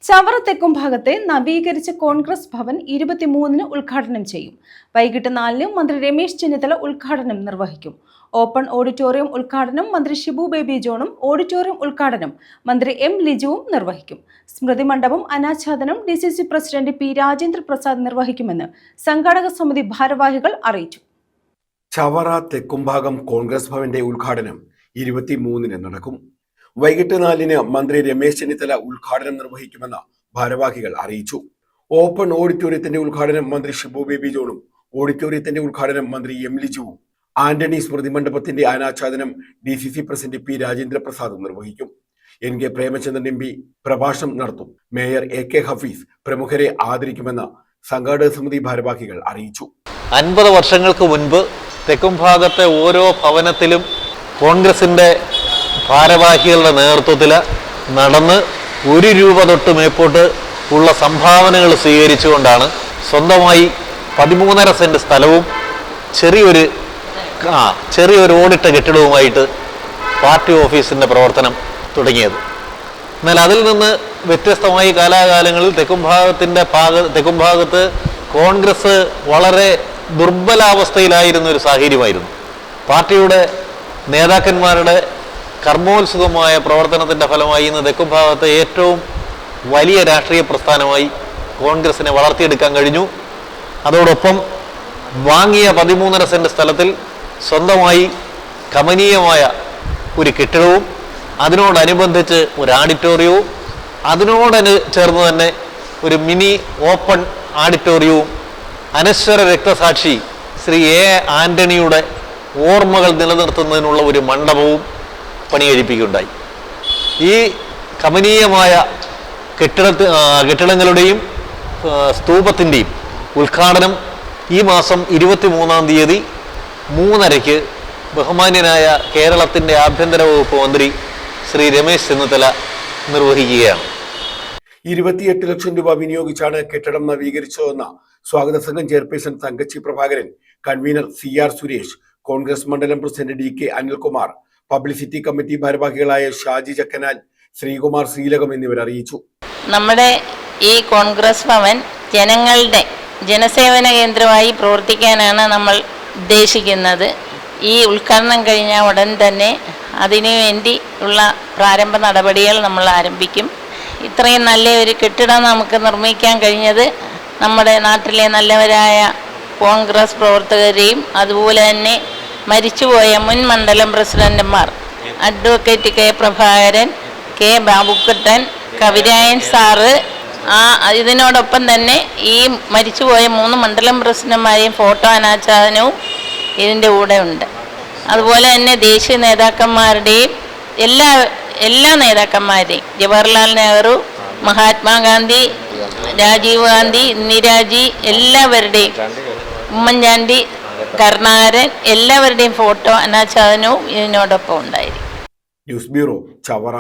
ചവറ തെക്കും ഭാഗത്തെ നവീകരിച്ച കോൺഗ്രസ് ഭവൻ 23-ന് ഉദ്ഘാടനം ചെയ്യും. വൈകിട്ട് 4-ന് മന്ത്രി രമേശ് ചെന്നിത്തല ഉദ്ഘാടനം നിർവഹിക്കും. ഓപ്പൺ ഓഡിറ്റോറിയം ഉദ്ഘാടനം മന്ത്രി ഷിബു ബേബി ജോണും ഓഡിറ്റോറിയം ഉദ്ഘാടനം മന്ത്രി എം ലിജുവും നിർവഹിക്കും. സ്മൃതി മണ്ഡപം അനാച്ഛാദനം DCC president P. Rajendra Prasad നിർവഹിക്കുമെന്ന് സംഘാടക സമിതി ഭാരവാഹികൾ അറിയിച്ചു. ചവറ തെക്കുംഭാഗം കോൺഗ്രസ് ഭവന്റെ ഉദ്ഘാടനം 23-ന് നടക്കും. വൈകിട്ട് 4-ന് മന്ത്രി രമേശ് ചെന്നിത്തല ഉദ്ഘാടനം നിർവഹിക്കുമെന്ന് ഭാരവാഹികൾ അറിയിച്ചു. ഓപ്പൺ ഓഡിറ്റോറിയത്തിന്റെ ഉദ്ഘാടനം മന്ത്രി ഷിബു ബേബി ജോണും ഓഡിറ്റോറിയത്തിന്റെ ഉദ്ഘാടനം മന്ത്രി എം ലിജുവും ആന്റണി സ്മൃതി മണ്ഡപത്തിന്റെ അനാച്ഛാദനം DCC പ്രസിഡന്റ് P. രാജേന്ദ്ര പ്രസാദും നിർവഹിക്കും. NK പ്രേമചന്ദ്രൻ MP പ്രഭാഷണം നടത്തും. മേയർ AK ഹഫീസ് പ്രമുഖരെ ആദരിക്കുമെന്ന് സംഘാടക സമിതി ഭാരവാഹികൾ അറിയിച്ചു. 50 വർഷങ്ങൾക്ക് മുൻപ് തെക്കുംഭാഗത്തെ ഓരോ ഭവനത്തിലും കോൺഗ്രസിന്റെ ഭാരവാഹികളുടെ നേതൃത്വത്തിൽ നടന്ന് 1 രൂപ തൊട്ട് മേപ്പോട്ട് ഉള്ള സംഭാവനകൾ സ്വീകരിച്ചുകൊണ്ടാണ് സ്വന്തമായി 13.5 സെന്റ് സ്ഥലവും ചെറിയൊരു ഓടിട്ട കെട്ടിടവുമായിട്ട് പാർട്ടി ഓഫീസിന്റെ പ്രവർത്തനം തുടങ്ങിയത്. എന്നാൽ അതിൽ നിന്ന് വ്യത്യസ്തമായി കാലാകാലങ്ങളിൽ തെക്കുംഭാഗത്ത് കോൺഗ്രസ് വളരെ ദുർബലാവസ്ഥയിലായിരുന്ന ഒരു സാഹചര്യമായിരുന്നു. പാർട്ടിയുടെ നേതാക്കന്മാരുടെ കർമ്മോത്സുകമായ പ്രവർത്തനത്തിൻ്റെ ഫലമായി ഇന്ന് തെക്കുംഭാഗത്തെ ഏറ്റവും വലിയ രാഷ്ട്രീയ പ്രസ്ഥാനമായി കോൺഗ്രസിനെ വളർത്തിയെടുക്കാൻ കഴിഞ്ഞു. അതോടൊപ്പം വാങ്ങിയ 13.5 സെന്റ് സ്ഥലത്തിൽ സ്വന്തമായി കമനീയമായ ഒരു കെട്ടിടവും അതിനോടനുബന്ധിച്ച് ഒരു ഓഡിറ്റോറിയവും ചേർന്ന് തന്നെ ഒരു മിനി ഓപ്പൺ ഓഡിറ്റോറിയവും അനശ്വര രക്തസാക്ഷി ശ്രീ A. ആന്റണിയുടെ ഓർമ്മകൾ നിലനിർത്തുന്നതിനുള്ള ഒരു മണ്ഡപവും പണികഴിപ്പിക്കുകയുണ്ടായി. ഈ കമനീയമായ കെട്ടിടങ്ങളുടെയും സ്തൂപത്തിൻ്റെയും ഉദ്ഘാടനം ഈ മാസം 23-ാം തീയതി 3:30-ക്ക് ബഹുമാന്യനായ കേരളത്തിൻ്റെ ആഭ്യന്തര വകുപ്പ് മന്ത്രി ശ്രീ രമേശ് ചെന്നിത്തല നിർവഹിക്കുകയാണ്. 28 ലക്ഷം രൂപ വിനിയോഗിച്ചാണ് കെട്ടിടം നവീകരിച്ചതെന്ന സ്വാഗത സംഘം chairperson Thankachi Prabhakaran, convener CR Suresh, Congress മണ്ഡലം president DK Anilkumar, publicity committee ഭാരവാഹികളായ ഷാജി ചക്കനാൽ, ശ്രീകുമാർ ശ്രീലകം എന്നിവർ അറിയിച്ചു. നമ്മുടെ ഈ കോൺഗ്രസ് ഭവൻ ജനങ്ങളുടെ ജനസേവന കേന്ദ്രമായി പ്രവർത്തിക്കാനാണ് നമ്മൾ ഉദ്ദേശിക്കുന്നത്. ഈ ഉദ്ഘാടനം കഴിഞ്ഞ ഉടൻ തന്നെ അതിനു വേണ്ടി ഉള്ള പ്രാരംഭ നടപടികൾ നമ്മൾ ആരംഭിക്കും. ഇത്രയും നല്ല ഒരു കെട്ടിടം നമുക്ക് നിർമ്മിക്കാൻ കഴിഞ്ഞത് നമ്മുടെ നാട്ടിലെ നല്ലവരായ കോൺഗ്രസ് പ്രവർത്തകരെയും അതുപോലെ തന്നെ മരിച്ചുപോയ മുൻ മണ്ഡലം പ്രസിഡന്റുമാർ advocate K. Prabhakaran, K. Babukuttan, Kavirayan sir, ഇതിനോടൊപ്പം തന്നെ ഈ മരിച്ചുപോയ 3 മണ്ഡലം പ്രസിഡന്റുമാരെയും ഫോട്ടോ അനാച്ഛാദനവും ഇതിൻ്റെ കൂടെ ഉണ്ട്. അതുപോലെ തന്നെ ദേശീയ നേതാക്കന്മാരുടെയും എല്ലാ നേതാക്കന്മാരെയും ജവഹർലാൽ നെഹ്റു, മഹാത്മാഗാന്ധി, രാജീവ് ഗാന്ധി, ഇന്ദിരാജി, എല്ലാവരുടെയും, ഉമ്മൻചാണ്ടി, കരുണാകരൻ, എല്ലാവരുടെയും ഫോട്ടോ അനാച്ഛാദനവും ഇതിനോടൊപ്പം ഉണ്ടായിരിക്കും. News bureau, Chavara.